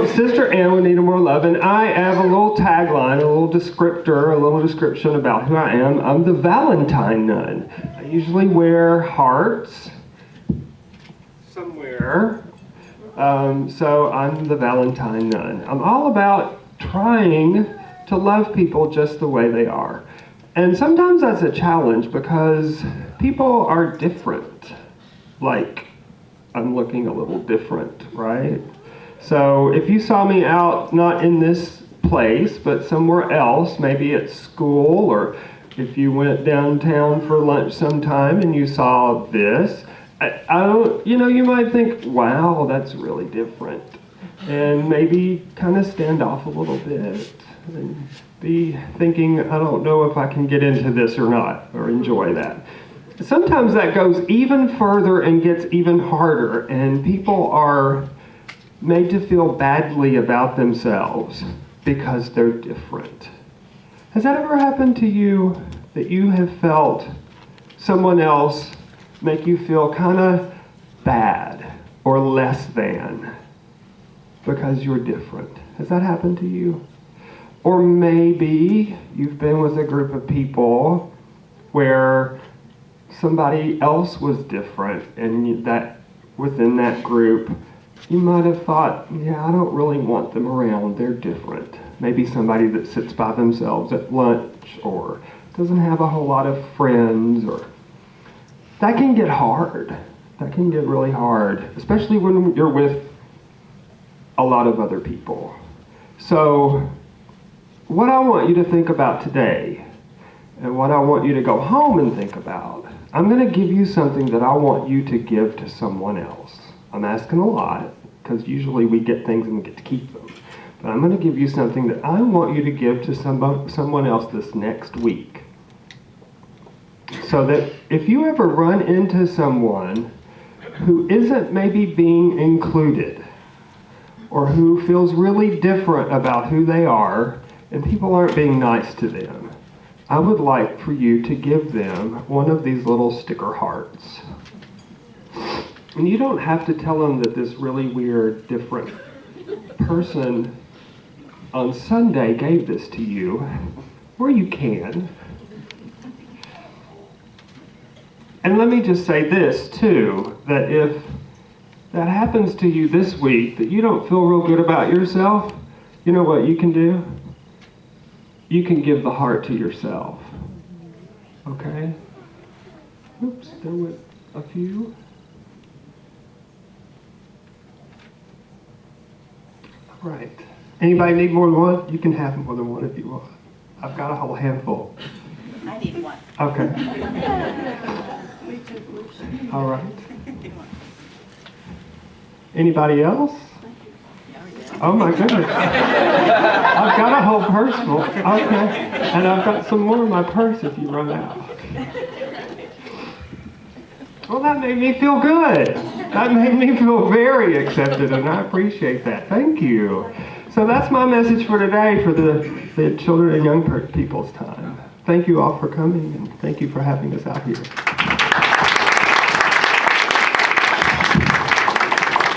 So, Sister Ann would need more love, and I have a little tagline, a little description about who I am. I'm the Valentine nun. I usually wear hearts somewhere, so I'm the Valentine nun. I'm all about trying to love people just the way they are. And sometimes that's a challenge because people are different. Like, I'm looking a little different, right? So if you saw me out, not in this place, but somewhere else, maybe at school, or if you went downtown for lunch sometime and you saw this, I don't, you might think, wow, that's really different. And maybe kind of stand off a little bit and be thinking, I don't know if I can get into this or not, or enjoy that. Sometimes that goes even further and gets even harder, and people are made to feel badly about themselves because they're different. Has that ever happened to you, that you have felt someone else make you feel kind of bad or less than because you're different? Has that happened to you? Or maybe you've been with a group of people where somebody else was different, and that within that group you might have thought, yeah, I don't really want them around, they're different. Maybe somebody that sits by themselves at lunch or doesn't have a whole lot of friends, or that can get hard. That can get really hard, especially when you're with a lot of other people. So what I want you to think about today, and what I want you to go home and think about, I'm going to give you something that I want you to give to someone else. I'm asking a lot, because usually we get things and we get to keep them. But I'm going to give you something that I want you to give to someone else this next week. So that if you ever run into someone who isn't maybe being included, or who feels really different about who they are, and people aren't being nice to them, I would like for you to give them one of these little sticker hearts. And you don't have to tell them that this really weird, different person on Sunday gave this to you, or you can. And let me just say this, too, that if that happens to you this week, that you don't feel real good about yourself, you know what you can do? You can give the heart to yourself. Okay? Oops, there went a few. All right. Anybody need more than one? You can have more than one if you want. I've got a whole handful. I need one. Okay. All right. Anybody else? Oh my goodness. I've got a whole purse full. Okay. And I've got some more in my purse if you run out. Well, that made me feel good. That made me feel very accepted, and I appreciate that. Thank you. So that's my message for today for the children and young people's time. Thank you all for coming, and thank you for having us out here.